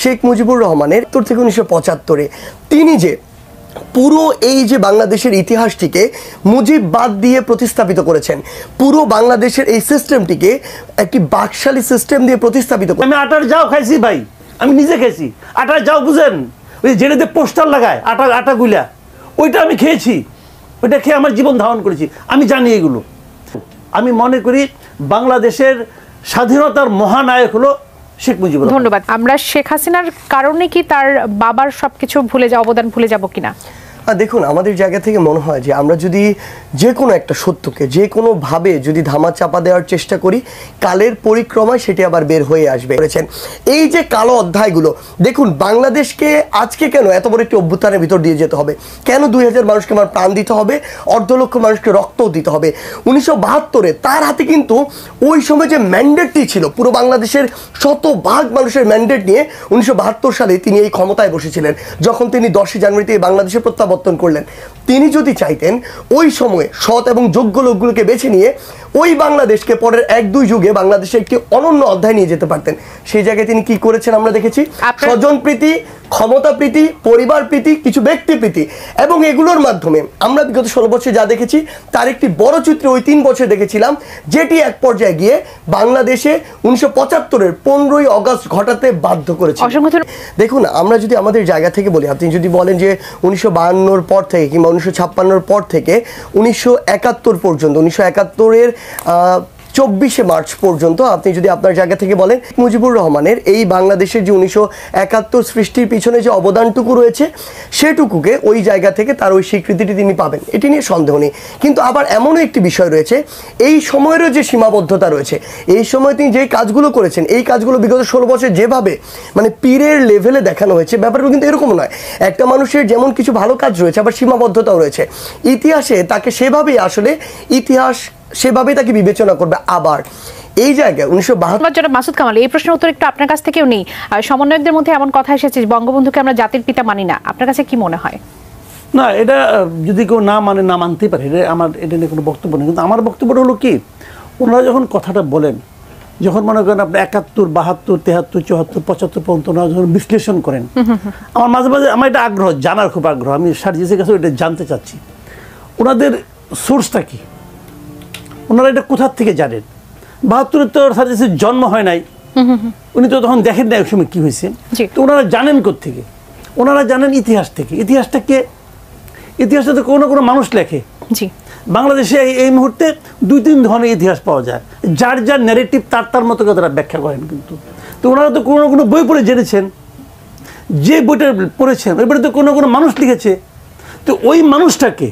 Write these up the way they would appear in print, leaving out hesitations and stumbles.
শেখ মুজিবুর রহমানের 1970 থেকে 1975-এ তিনি যে পুরো এই যে বাংলাদেশের ইতিহাসটিকে মুজিব বাদ দিয়ে প্রতিস্থাপিত করেছেন, পুরো বাংলাদেশের এই সিস্টেমটিকে একটি বাকশালী সিস্টেম দিয়ে প্রতিস্থাপিত করেছেন। আমি আটার যাও খাইছি ভাই, আমি নিজে খাইছি আটার যাও, বুঝেন ওই যেটাতে পোস্টার লাগায় আটা গুলা, ওইটা আমি খেয়েছি, ওইটা খেয়ে আমার জীবন ধারণ করেছি, আমি জানি এগুলো। আমি মনে করি বাংলাদেশের স্বাধীনতার মহানায়ক হলো শেখ মুজিবুর। ধন্যবাদ। আমরা শেখ হাসিনার কারণে কি তার বাবার সবকিছু ভুলে যাওয়া, অবদান ভুলে যাব কিনা? দেখুন, আমাদের জায়গা থেকে মনে হয় যে আমরা যদি যে কোনো একটা সত্যকে যে কোনোভাবে যদি ধামা চাপা দেওয়ার চেষ্টা করি, কালের পরিক্রমায় সেটি আবার বের হয়ে আসবে। এই যে কালো অধ্যায়গুলো, দেখুন বাংলাদেশকে আজকে কেন এত বড় একটি অভ্যুত্থানের ভিতর দিয়ে যেতে হবে, কেন 2000 মানুষকে আমার প্রাণ দিতে হবে, অর্ধলক্ষ মানুষকে রক্তও দিতে হবে। 1972-এ তার হাতে কিন্তু ওই সময় যে ম্যান্ডেটটি ছিল, পুরো বাংলাদেশের শতভাগ মানুষের ম্যান্ডেট নিয়ে 1972 সালে তিনি এই ক্ষমতায় বসেছিলেন। যখন তিনি 10 জানুয়ারিতে বাংলাদেশে প্রত্যাবর্তন করলেন, তিনি যদি চাইতেন ওই সময়ে সৎ এবং যোগ্য লোকগুলোকে বেছে নিয়ে ওই বাংলাদেশকে পরের 1-2 যুগে বাংলাদেশে একটি অনন্য অধ্যায় নিয়ে যেতে পারতেন। সেই জায়গায় তিনি কি করেছেন আমরা দেখেছি, স্বজন প্রীতি, ক্ষমতা প্রীতি, পরিবার প্রীতি, কিছু ব্যক্তি প্রীতি, এবং এগুলোর মাধ্যমে আমরা বিগত 16 বছর যা দেখেছি তার একটি বড় চিত্র ওই 3 বছর দেখেছিলাম, যেটি এক পর্যায়ে গিয়ে বাংলাদেশে 1975-এর 15ই আগস্ট ঘটাতে বাধ্য করেছে। দেখুন, আমরা যদি আমাদের জায়গা থেকে বলি, আপনি যদি বলেন যে 1952-র পর থেকে কিংবা 1956-র পর থেকে 1971 পর্যন্ত, 1971-এর 24শে মার্চ পর্যন্ত আপনি যদি আপনার জায়গা থেকে বলেন, মুজিবুর রহমানের এই বাংলাদেশের যে 1971 সৃষ্টির পিছনে যে অবদানটুকু রয়েছে, সেটুকুকে ওই জায়গা থেকে তার ওই স্বীকৃতিটি তিনি পাবেন, এটি নিয়ে সন্দেহ নেই। কিন্তু আবার এমনও একটি বিষয় রয়েছে, এই সময়েরও যে সীমাবদ্ধতা রয়েছে, এই সময় তিনি যেই কাজগুলো করেছেন, এই কাজগুলো বিগত 16 বছর যেভাবে মানে পীরের লেভেলে দেখানো হয়েছে, ব্যাপারটা কিন্তু এরকম নয়। একটা মানুষের যেমন কিছু ভালো কাজ রয়েছে, আবার সীমাবদ্ধতাও রয়েছে। ইতিহাসে তাকে সেভাবেই আসলে ইতিহাস সেভাবেই তাকে বিবেচনা করবে। আবার এই জায়গায় 1972 মাসুদ কামাল, এই প্রশ্নের উত্তর একটু আপনার কাছ থেকেও নেই। সমন্বয়কদের মধ্যে এমন কথা এসেছে বঙ্গবন্ধুকে আমরা জাতির পিতা মানি না, আপনার কাছে কি মনে হয়? না, এটা যদি কেউ না মানে না মানতেই পারে, এটা নিয়ে কোনো বক্তব্য নেই। কিন্তু আমার বক্তব্যটা হলো কি, ওনারা যখন কথাটা বলেন, যখন মনে করেন আপনি 71, 72, 73, 74, 75 পর্যন্ত ওনারা যখন বিশ্লেষণ করেন, আমার মাঝে মাঝে আমার এটা আগ্রহ, জানার খুব আগ্রহ, আমি সার্জিসের কাছে এটা জানতে চাচ্ছি ওনাদের সোর্সটা কি, ওনারা এটা কোথার থেকে জানেন। 72-এ তো সার্জিসের জন্ম হয় নাই, উনি তো তখন দেখেন না এক সময় কী হয়েছে, তো ওনারা জানেন কোত্থেকে? ওনারা জানেন ইতিহাস থেকে। ইতিহাসটা তো কোনো কোনো মানুষ লেখে। বাংলাদেশে এই মুহূর্তে 2-3 ধরনের ইতিহাস পাওয়া যায়, যার যার ন্যারেটিভ তার মতো করে তারা ব্যাখ্যা করেন। কিন্তু তো ওনারা তো কোনো কোনো বই পড়ে জেনেছেন, যে বইটা পড়েছেন ওই বইটা তো কোনো কোনো মানুষ লিখেছে। তো ওই মানুষটাকে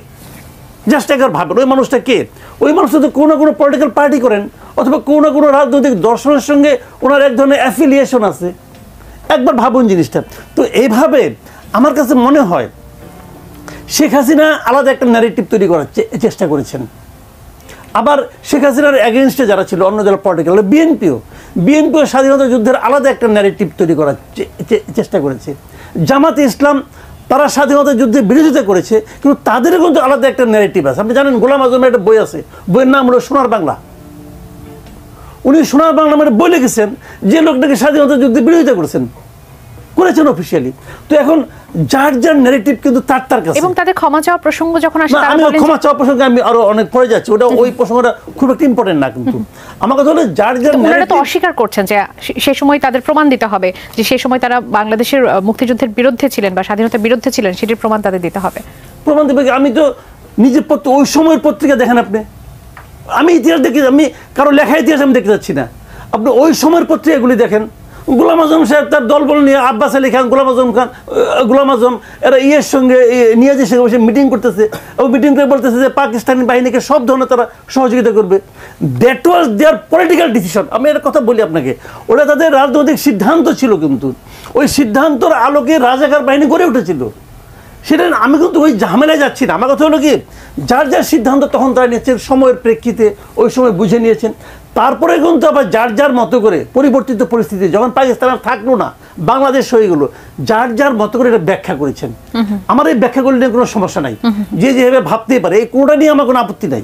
জাস্ট একবার ভাবেন, ওই মানুষটা কে? ওই মানুষটা তো কোনো কোনো পলিটিক্যাল পার্টি করেন, অথবা কোনো কোনো রাজনৈতিক দর্শনের সঙ্গে ওনার এক ধরনের অ্যাফিলিয়েশন আছে। একবার ভাবুন জিনিসটা। তো এইভাবে আমার কাছে মনে হয় শেখ হাসিনা আলাদা একটা ন্যারেটিভ তৈরি করার চেষ্টা করেছেন। আবার শেখ হাসিনার এগেনস্টে যারা ছিল অন্য যারা পলিটিক্যাল, বিএনপিও স্বাধীনতা যুদ্ধের আলাদা একটা ন্যারেটিভ তৈরি করার চেষ্টা করেছে। জামাতে ইসলাম তারা স্বাধীনতা যুদ্ধে বিরোধিতা করেছে, কিন্তু তাদেরও কিন্তু আলাদা একটা ন্যারেটিভ আছে। আপনি জানেন গোলাম আজমের একটা বই আছে, বইয়ের নাম হলো সোনার বাংলা। উনি সোনার বাংলা মানে বই লিখেছেন যে লোকটাকে স্বাধীনতা যুদ্ধে বিরোধিতা করেছেন অফিসিয়ালি। তো এখন যার যার ন্যারেটিভ কিন্তু তার কাছে, এবং তাদের ক্ষমা চাওয়ার প্রসঙ্গ যখন আসে, আমি ক্ষমা চাওয়ার প্রসঙ্গে আমি আরো অনেক পরে যাচ্ছি, ওটা ওই প্রসঙ্গটা খুব একটা ইম্পর্টেন্ট না। কিন্তু আমার কথা হলো যার যার ওনারা তো অস্বীকার করছেন যে সে সময় তাদের প্রমাণ দিতে হবে যে সে সময় তারা বাংলাদেশের মুক্তিযুদ্ধের বিরুদ্ধে ছিলেন বা স্বাধীনতার বিরুদ্ধে ছিলেন, সেটির প্রমাণ তাদের দিতে হবে। প্রমাণ দেবে? আমি তো নিজের ওই সময়ের পত্রিকা দেখেন আপনি, আমি ইতিহাস দেখি, আমি কারো লেখা ইতিহাস আমি দেখতে যাচ্ছি না। আপনি ওই সময়ের পত্রিকাগুলি দেখেন, গোলাম আজম সাহেব তার দলবল নিয়ে, আব্বাস আলী খান, গোলাম আজম এরা সঙ্গে নিয়াজের সঙ্গে বসে মিটিং করতেছে, এবং মিটিং করে বলতেছে যে পাকিস্তানি বাহিনীকে সব ধরনের তারা সহযোগিতা করবে। That was their political decision. আমি একটা কথা বলি আপনাকে, ওটা তাদের রাজনৈতিক সিদ্ধান্ত ছিল, কিন্তু ওই সিদ্ধান্তর আলোকে রাজাকার বাহিনী গড়ে উঠেছিল। সেটা আমি কিন্তু ওই ঝামেলায় যাচ্ছি না। আমার কথা হলো কি, যার যার সিদ্ধান্ত তখন তারা নিয়েছেন সময়ের প্রেক্ষিতে, ওই সময় বুঝে নিয়েছেন। তারপরে কিন্তু আবার যার যার মতো করে পরিবর্তিত পরিস্থিতি, যখন পাকিস্তান আর থাকলো না, বাংলাদেশ হয়ে গেলো, যার যার মতো করে এটা ব্যাখ্যা করেছেন। আমার এই ব্যাখ্যাগুলি নিয়ে কোনো সমস্যা নাই, যে যেভাবে ভাবতেই পারে, এই কোনোটা নিয়ে আমার কোনো আপত্তি নাই।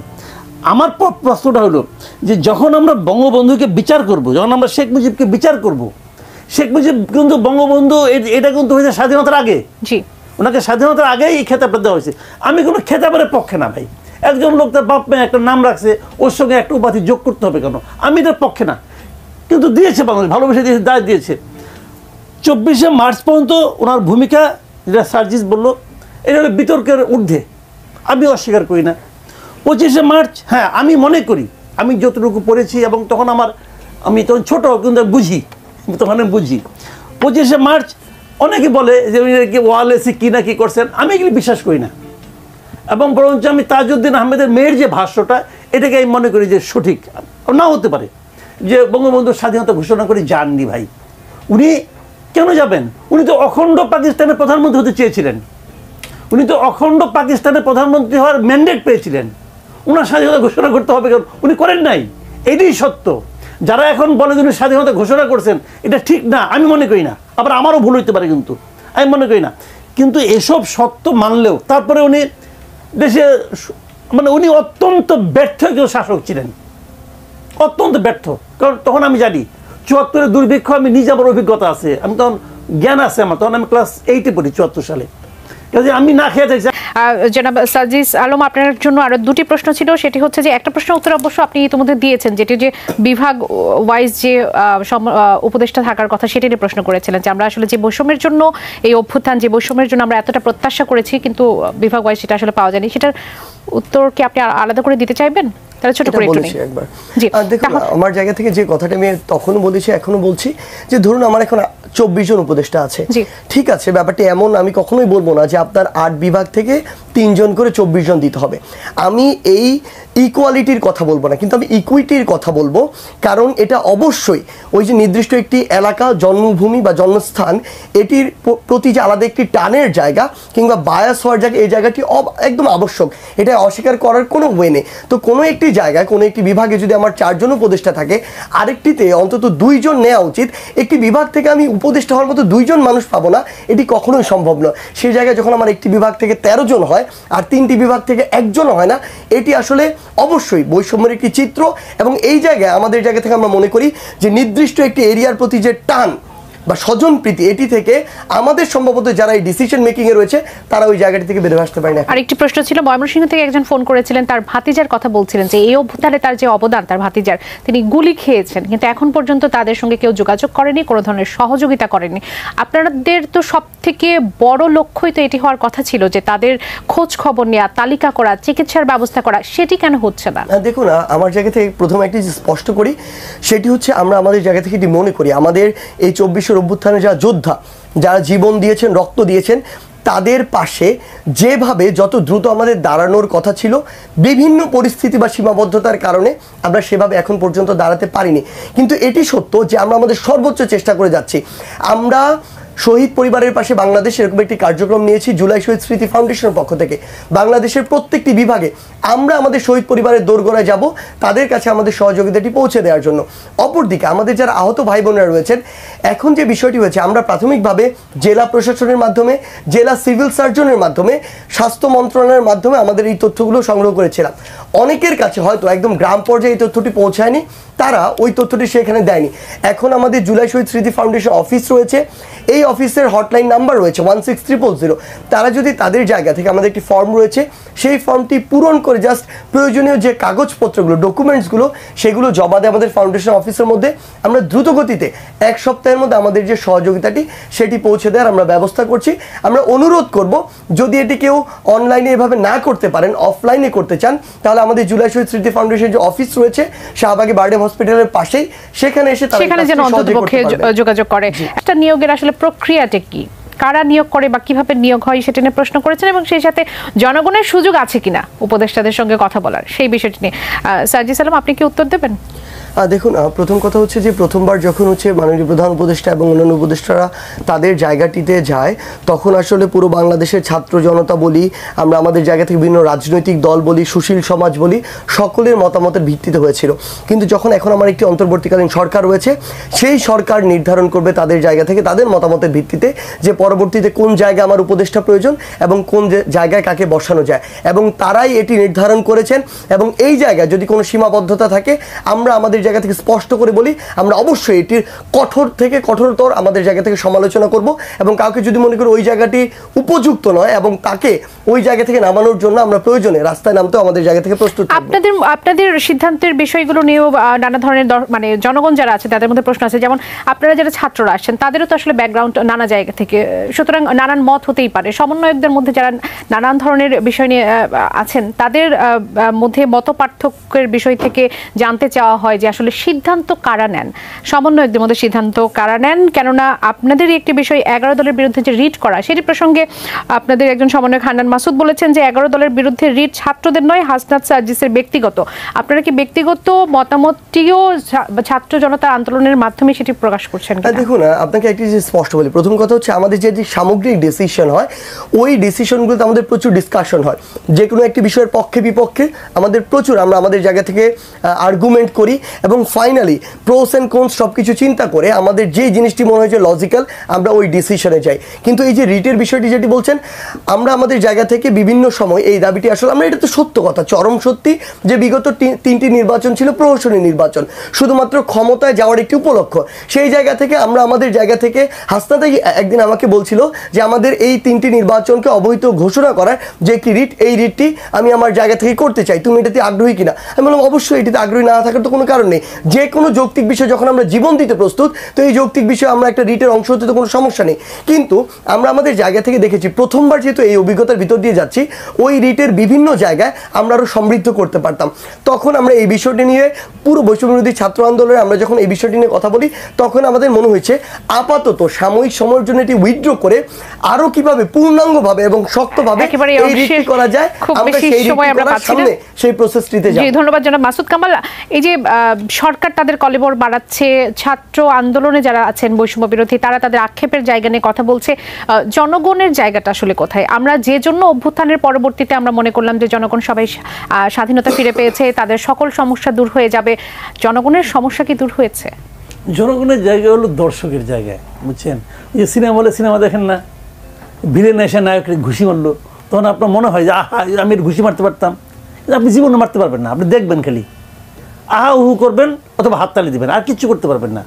আমার প্রশ্নটা হলো যে যখন আমরা বঙ্গবন্ধুকে বিচার করব, যখন আমরা শেখ মুজিবকে বিচার করব, শেখ মুজিব কিন্তু বঙ্গবন্ধু এটা কিন্তু হয়েছে স্বাধীনতার আগে, জি, ওনাকে স্বাধীনতার আগেই এই খেতাবটা দেওয়া হয়েছে। আমি কোনো খেতাবের পক্ষে না ভাই, একজন লোক তার বাপ মেয়ে একটা নাম রাখছে, ওর সঙ্গে একটা উপাধি যোগ করতে হবে কেন, আমি এটার পক্ষে না। কিন্তু দিয়েছে বাংলাদেশ, ভালোবেসে দিয়েছে, দায় দিয়েছে। 24শে মার্চ পর্যন্ত ওনার ভূমিকা, যেটা সার্জিস বলল, এটা হলো বিতর্কের ঊর্ধ্বে, আমি অস্বীকার করি না। 25শে মার্চ, হ্যাঁ আমি মনে করি, আমি যতটুকু পড়েছি এবং তখন আমি তখন ছোট, কিন্তু বুঝি, তখন আমি বুঝি 25শে মার্চ অনেকে বলে যে ওয়ালেসি কী না কী করছেন, আমি এগুলি বিশ্বাস করি না। এবং বরঞ্চ আমি তাজউদ্দিন আহমেদের মেয়ের যে ভাষ্যটা, এটাকে আমি মনে করি যে সঠিক না হতে পারে, যে বঙ্গবন্ধু স্বাধীনতা ঘোষণা করে যাননি ভাই। উনি কেন যাবেন? উনি তো অখণ্ড পাকিস্তানের প্রধানমন্ত্রী হতে চেয়েছিলেন, উনি তো অখণ্ড পাকিস্তানের প্রধানমন্ত্রী হওয়ার ম্যান্ডেট পেয়েছিলেন। উনার স্বাধীনতা ঘোষণা করতে হবে কেন? উনি করেন নাই, এটাই সত্য। যারা এখন বলে যে উনি স্বাধীনতা ঘোষণা করছেন, এটা ঠিক না, আমি মনে করি না। আবার আমারও ভুল হইতে পারে, কিন্তু আমি মনে করি না। কিন্তু এসব সত্য মানলেও তারপরে উনি দেশে, মানে উনি অত্যন্ত ব্যর্থ একজন শাসক ছিলেন, অত্যন্ত ব্যর্থ। কারণ তখন আমি জানি 74-এর দুর্ভিক্ষ, আমি নিজে আমার অভিজ্ঞতা আছে, আমি তখন জ্ঞান আছে আমার, তখন আমি ক্লাস 8-এ পড়ি 74 সালে। আমি না খেয়ে থাকছি। জনাব সার্জিস আলম, আপনার জন্য আরো দুটি প্রশ্ন ছিল। সেটি হচ্ছে যে একটা প্রশ্নের উত্তর অবশ্য আপনি ইতিমধ্যে দিয়েছেন, যেটি যে বিভাগ ওয়াইজ যে উপদেষ্টা থাকার কথা, সেটি নিয়ে প্রশ্ন করেছিলেন যে আমরা আসলে যে বৈষম্যের জন্য এই অভ্যুত্থান, যে বৈষম্যের জন্য আমরা এতটা প্রত্যাশা করেছি কিন্তু বিভাগ ওয়াইজ সেটা আসলে পাওয়া যায়নি, সেটার উত্তর কি আপনি আলাদা করে দিতে চাইবেন? তাহলে ছোট করে বলেছি একবার। দেখুন, আমার জায়গা থেকে যে কথাটা আমি তখনও বলেছি, এখনো বলছি, যে ধরুন আমার এখন 24 জন উপদেষ্টা আছে, ঠিক আছে, ব্যাপারটি এমন আমি কখনোই বলবো না যে আপনার 8 বিভাগ থেকে 3 জন করে 24 জন দিতে হবে। আমি এই ইকুয়ালিটির কথা বলবো না, কিন্তু আমি ইকুইটির কথা বলবো। কারণ এটা অবশ্যই ওই যে নির্দিষ্ট একটি এলাকা, জন্মভূমি বা জন্মস্থান, এটির প্রতি যে আলাদা একটি টানের জায়গা কিংবা বায়াস হওয়ার জায়গা, এই জায়গাটি একদম আবশ্যক, এটা অস্বীকার করার কোনো ওয়ে নেই। তো কোনো একটি জায়গায়, কোনো একটি বিভাগে যদি আমার 4 জন উপদেষ্টা থাকে, আরেকটিতে অন্তত 2 জন নেওয়া উচিত। একটি বিভাগ থেকে আমি উপদেষ্টা হওয়ার মতো 2 জন মানুষ পাবো না, এটি কখনোই সম্ভব নয়। সেই জায়গায় যখন আমার একটি বিভাগ থেকে 13 জন হয় আর 3টি বিভাগ থেকে 1 জন হয় না, এটি আসলে অবশ্যই বৈষম্যের একটি চিত্র। এবং এই জায়গায় আমাদের জায়গা থেকে আমরা মনে করি যে নির্দিষ্ট একটি এরিয়ার প্রতি যে টান বা স্বজন প্রীতি, এটি থেকে আমাদের সম্ভবত যারা এই ডিসিশন মেকিং এ রয়েছে, তারা ওই জায়গাটি থেকে বের হয়ে আসতে পারে না। আরেকটি প্রশ্ন ছিল, ময়মনসিংহ থেকে একজন ফোন করেছিলেন, তার ভাতিজার কথা বলছিলেন যে এই অভ্যুত্থানে তার যে অবদান, তার ভাতিজার, তিনি গুলি খেয়েছেন, কিন্তু এখন পর্যন্ত তাদের সঙ্গে কেউ যোগাযোগ করেনি, কোনো ধরনের সহযোগিতা করেনি। আপনাদের তো সব থেকে বড় লক্ষ্যই তো এটি হওয়ার কথা ছিল যে তাদের খোঁজ খবর নেওয়া, তালিকা করা, চিকিৎসার ব্যবস্থা করা, সেটি কেন হচ্ছে না? দেখুন, আমার জায়গা থেকে প্রথমে একটি স্পষ্ট করি, সেটি হচ্ছে আমরা আমাদের জায়গা থেকে এটি মনে করি, আমাদের এই 24 অভ্যুত্থানে যারা যোদ্ধা, যারা জীবন দিয়েছেন, রক্ত দিয়েছেন, তাদের পাশে যেভাবে যত দ্রুত আমাদের দাঁড়ানোর কথা ছিল, বিভিন্ন পরিস্থিতি বা সীমাবদ্ধতার কারণে আমরা সেভাবে এখন পর্যন্ত দাঁড়াতে পারিনি। কিন্তু এটি সত্য যে আমরা আমাদের সর্বোচ্চ চেষ্টা করে যাচ্ছি। আমরা শহীদ পরিবারের পাশে বাংলাদেশ এরকম একটি কার্যক্রম নিয়েছি জুলাই শহীদ স্মৃতি ফাউন্ডেশনের পক্ষ থেকে। বাংলাদেশের প্রত্যেকটি বিভাগে আমরা আমাদের শহীদ পরিবারের দোরগোড়ায় যাব, তাদের কাছে আমাদের সহযোগিতাটি পৌঁছে দেওয়ার জন্য। অপরদিকে আমাদের যারা আহত ভাই বোনেরা রয়েছেন, এখন যে বিষয়টি হয়েছে, আমরা প্রাথমিকভাবে জেলা প্রশাসনের মাধ্যমে, জেলা সিভিল সার্জনের মাধ্যমে, স্বাস্থ্য মন্ত্রণালয়ের মাধ্যমে আমাদের এই তথ্যগুলো সংগ্রহ করেছিলাম। অনেকের কাছে হয়তো একদম গ্রাম পর্যায়ে এই তথ্যটি পৌঁছায়নি, তারা ওই তথ্যটি সেখানে দেয়নি। এখন আমাদের জুলাই শহীদ স্মৃতি ফাউন্ডেশন অফিস রয়েছে, এই অফিসের হটলাইন নাম্বার রয়েছে 16300। তারা যদি তাদের জায়গা থেকে, আমাদের একটি ফর্ম রয়েছে, সেই ফর্মটি পূরণ করে জাস্ট প্রয়োজনীয় যে কাগজপত্রগুলো, ডকুমেন্টসগুলো, সেগুলো জমা দেয় আমাদের ফাউন্ডেশন অফিসের মধ্যে। আমরা দ্রুত গতিতে 1 সপ্তাহের মধ্যে আমাদের যে সহযোগিতাটি সেটি পৌঁছে দেওয়ার আমরা ব্যবস্থা করছি। আমরা অনুরোধ করব, যদি এটি কেউ অনলাইনে এভাবে না করতে পারেন, অফলাইনে করতে চান, তাহলে আমাদের জুলাই শহীদ স্মৃতি ফাউন্ডেশন যে অফিস রয়েছে শাহবাগী বারডেম হসপিটালের পাশেই, সেখানে এসে সেখানে যেন অন্ততপক্ষে যোগাযোগ করে। একটা নিয়োগের আসলে প্রক্রিয়াটা কি, কারা নিয়োগ করে বা কিভাবে নিয়োগ হয়, সেটা নিয়ে প্রশ্ন করেছেন, এবং সেই সাথে জনগণের সুযোগ আছে কিনা উপদেষ্টাদের সঙ্গে কথা বলার, সেই বিষয়টি নিয়ে সার্জিস আলম আপনি কি উত্তর দেবেন? দেখুন, প্রথম কথা হচ্ছে যে প্রথমবার যখন মাননীয় প্রধান উপদেষ্টা এবং অন্যান্য উপদেষ্টারা তাদের জায়গাটিতে যায়, তখন আসলে পুরো বাংলাদেশের ছাত্র জনতা বলি, আমরা আমাদের জায়গা থেকে বিভিন্ন রাজনৈতিক দল বলি, সুশীল সমাজ বলি, সকলের মতামতের ভিত্তিতে হয়েছিল। কিন্তু যখন এখন আমার একটি অন্তর্বর্তীকালীন সরকার রয়েছে, সেই সরকার নির্ধারণ করবে তাদের জায়গা থেকে, তাদের মতামতের ভিত্তিতে, যে পরবর্তীতে কোন জায়গায় আমার উপদেষ্টা প্রয়োজন এবং কোন জায়গায় কাকে বসানো যায়, এবং তারাই এটি নির্ধারণ করেছেন। এবং এই জায়গায় যদি কোনো সীমাবদ্ধতা থাকে, আমরা আমাদের আমাদের জায়গা থেকে স্পষ্ট করে বলি, আমরা অবশ্যই এটির কঠোর থেকে কঠোরতর আমাদের জায়গা থেকে সমালোচনা করব, এবং কাউকে যদি মনে করি ওই জায়গাটি উপযুক্ত নয় এবং তাকে ওই জায়গা থেকে নামানোর জন্য আমরা প্রয়োজনে রাস্তায় নামতেও আমাদের জায়গা থেকে প্রস্তুত থাকব। আপনাদের সিদ্ধান্তের বিষয়গুলো নিয়েও নানা ধরনের মানে জনগণ যারা আছে তাদের মধ্যে প্রশ্ন আছে, যেমন আপনারা যারা ছাত্ররা আসছেন তাদেরও তো আসলে ব্যাকগ্রাউন্ড নানা জায়গা থেকে, সুতরাং নানান মত হতেই পারে। সমন্বয়কদের মধ্যে যারা নানান ধরনের বিষয় নিয়ে আছেন তাদের মধ্যে মত পার্থক্যের বিষয় থেকে জানতে চাওয়া হয় যে আসলে সিদ্ধান্ত কারা নেন, সমন্বয়কদের মধ্যে সিদ্ধান্ত কারা নেন, কেননা আপনাদেরই একটি বিষয় 11 দলের বিরুদ্ধে যে রিট করা, সেটি প্রসঙ্গে আপনাদের একজন সমন্বয়ক হান্নান মাসুদ বলেছেন যে 11 দলের বিরুদ্ধে রিট ছাত্রদের নয়, হাসনাত সার্জিসের ব্যক্তিগত। আপনারা কি ব্যক্তিগত মতামতটিও ছাত্র জনতার আন্দোলনের মাধ্যমে সেটি প্রকাশ করছেন? দেখুন, আপনাকে একটি জিনিস স্পষ্ট বলি। প্রথম কথা হচ্ছে, আমাদের যে সামগ্রিক ডিসিশন হয় ওই ডিসিশনগুলোতে আমাদের প্রচুর ডিসকাশন হয়, যে কোনো একটি বিষয়ের পক্ষে বিপক্ষে আমাদের প্রচুর, আমরা আমাদের জায়গা থেকে আর্গুমেন্ট করি এবং ফাইনালি প্রোস অ্যান্ড কোনস সব কিছু চিন্তা করে আমাদের যে জিনিসটি মনে হয় যে লজিক্যাল আমরা ওই ডিসিশনে যাই। কিন্তু এই যে রিটের বিষয়টি যেটি বলছেন, আমরা আমাদের জায়গা থেকে বিভিন্ন সময় এই দাবিটি আসলে আমরা, এটা তো সত্য কথা, চরম সত্যি যে বিগত 3টি নির্বাচন ছিল প্রহসনী নির্বাচন, শুধুমাত্র ক্ষমতায় যাওয়ার একটি উপলক্ষ। সেই জায়গা থেকে আমরা আমাদের জায়গা থেকে, হাসনাত একদিন আমাকে বলছিল যে আমাদের এই 3টি নির্বাচনকে অবৈধ ঘোষণা করার যে একটি রিট, এই রিটটি আমি আমার জায়গা থেকে করতে চাই, তুমি এটাতে আগ্রহী কিনা? আমি বললাম অবশ্যই, এটিতে আগ্রহী না থাকার তো কোনো কারণ নেই। যে কোনো যৌক্তিক বিষয় যখন আমরা জীবন দিতে প্রস্তুত, তো এই যৌক্তিক বিষয়ে আমরা একটা রিটের অংশ হতে তো কোনো সমস্যা নেই। কিন্তু আমরা আমাদের জায়গা থেকে দেখেছি, প্রথমবার যেহেতু এই অভিজ্ঞতার ভিতর দিয়ে যাচ্ছি, ওই রিটের বিভিন্ন জায়গায় আমরা আরও সমৃদ্ধ করতে পারতাম। তখন আমরা এই বিষয়টি নিয়ে, পুরো বৈষম্যবিরোধী ছাত্র আন্দোলনে আমরা যখন এই বিষয়টি নিয়ে কথা বলি, তখন আমাদের মনে হয়েছে আপাতত সাময়িক সময়ের জন্য এটি উইথড্র করে আরও কিভাবে পূর্ণাঙ্গভাবে এবং শক্তভাবে এই রিটটি করা যায়, আমরা সেই রিটটি করার সামনে সেই প্রসেসটিতে যাব। ধন্যবাদ জনাব মাসুদ কামাল। এই যে সরকার তাদের কলেবর বাড়াচ্ছে, ছাত্র আন্দোলনে যারা আছেন বৈষম্য বিরোধী, তারা তাদের আক্ষেপের জায়গা নিয়ে কথা বলছে, জনগণের জায়গাটা আসলে কোথায়? আমরা যে জন্য অভ্যুত্থানের পরবর্তীতে আমরা মনে করলাম যে জনগণ সবাই স্বাধীনতা ফিরে পেয়েছে, তাদের সকল সমস্যা দূর হয়ে যাবে, জনগণের সমস্যা কি দূর হয়েছে? জনগণের জায়গা হলো দর্শকের জায়গায়, বুঝছেন? যে সিনেমা হলে সিনেমা দেখেন না, ভিলেন এসে নায়কের ঘুষি মারলো, তখন আপনার মনে হয় যে আহা আমি ঘুষি মারতে পারতাম। আপনি জীবনে মারতে পারবেন না, আপনি দেখবেন খালি আহা উহু করবেন অথবা হাততালি দিবেন, আর কিচ্ছু করতে পারবেন না।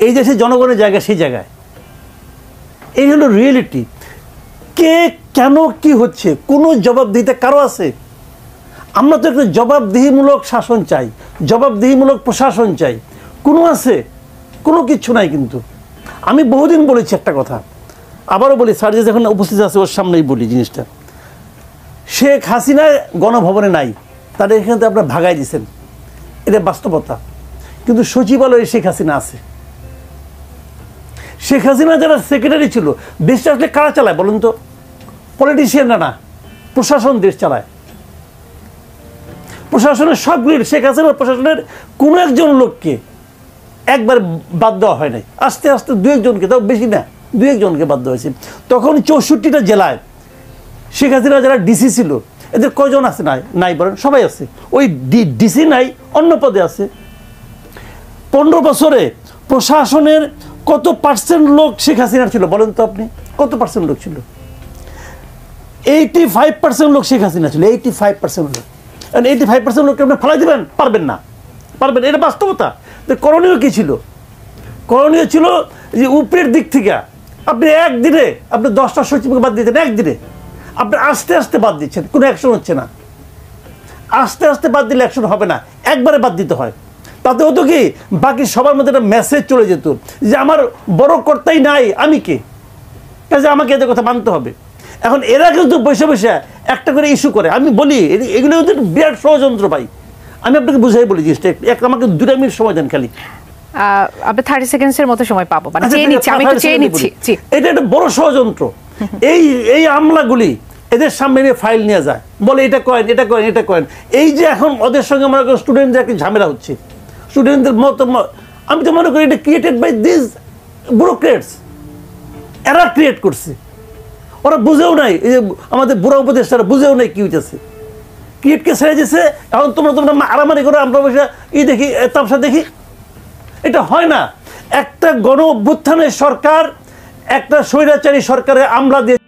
এই যে সেই জনগণের জায়গা, সেই জায়গায় এই হলো রিয়েলিটি। কে কেন কি হচ্ছে কোনো জবাবদিহিতা কারো আছে? আমরা তো একটা জবাবদিহিমূলক শাসন চাই, জবাবদিহিমূলক প্রশাসন চাই, কোনো আছে? কোনো কিচ্ছু নাই। কিন্তু আমি বহুদিন বলেছি একটা কথা, আবারও বলি, সার্জিস যখন উপস্থিত আছে ওর সামনেই বলি জিনিসটা। শেখ হাসিনা গণভবনে নাই, তাদের এখানে তো আপনারা ভাগাই দিয়েছেন, এটা বাস্তবতা। কিন্তু সচিবালয়ে শেখ হাসিনা আছে। শেখ হাসিনা যারা সেক্রেটারি ছিল, দেশটা আসলে কারা চালায় বলুন তো? পলিটিশিয়ানরা না, প্রশাসন দেশ চালায়। প্রশাসনের সবগুলির, শেখ হাসিনার প্রশাসনের কোনো একজন লোককে একবার বাদ দেওয়া হয় নাই, আস্তে আস্তে 2-1 জনকে, তাও বেশি না, 2-1 জনকে বাদ দেওয়া হয়েছে। তখন 64টা জেলায় শেখ হাসিনা যারা ডিসি ছিল, এদের কয়জন আছে? নাই বলেন, সবাই আছে। ওই ডিসি নাই, অন্য পদে আছে। 15 বছরে প্রশাসনের কত % লোক শেখ হাসিনার ছিল বলেন তো আপনি? কত % লোক ছিল? 85% লোক শেখ হাসিনা ছিল, 85% লোক। 85% লোককে আপনি ফেলাই দেবেন? পারবেন না, পারবেন, এটা বাস্তবতা। করণীয় কি ছিল? করণীয় ছিল যে উপরের দিক থেকে আপনি একদিনে আপনি 10টা সচিবকে বাদ দিতেন, একদিনে। আপনি আস্তে আস্তে বাদ দিচ্ছেন, কোনো অ্যাকশন হচ্ছে না। আস্তে আস্তে বাদ দিলে অ্যাকশন হবে না, একবারে বাদ দিতে হয়। তাতে হতো কি, বাকি সবার মধ্যে একটা মেসেজ চলে যেত যে আমার বড় কর্তাই নাই, আমি কে, কাজে আমাকে এদের কথা মানতে হবে। এখন এরা কিন্তু বসে বসে একটা করে ইস্যু করে। আমি বলি এগুলো ওদের বিরাট ষড়যন্ত্র ভাই। আমি আপনাকে বুঝাই বলি জিনিসটা, আমাকে 2 মিনিট সময় দেন খালি। আপনি 30 সেকেন্ডসের মতো সময় পাবো, মানে চেয়ে নিচ্ছি, আমি একটু চেয়ে নিচ্ছি। এটা একটা বড় ষড়যন্ত্র। এই আমলাগুলি এদের সামনে নিয়ে ফাইল নিয়ে যায়, বলে এটা করেন, এটা করেন, এটা করেন। এই যে এখন ওদের সঙ্গে আমার স্টুডেন্টদের একটা ঝামেলা হচ্ছে, স্টুডেন্টদের মত, আমি তো মনে করি এটা ক্রিয়েটেড বাই দিস ব্যুরোক্রেটস। এরা ক্রিয়েট করছে, ওরা বুঝেও নাই, এই যে আমাদের বুড়া উপদেষ্টারা বুঝেও নাই কি হইতেছে। ক্রিয়েটকে ছেড়ে দিয়েছে, এখন তোমরা আরামারি করো, আমরা বসে দেখি, তামসা দেখি। এটা হয় না। একটা গণ অভ্যুত্থানের সরকার একটা স্বৈরাচারী সরকারের আমলা দিয়ে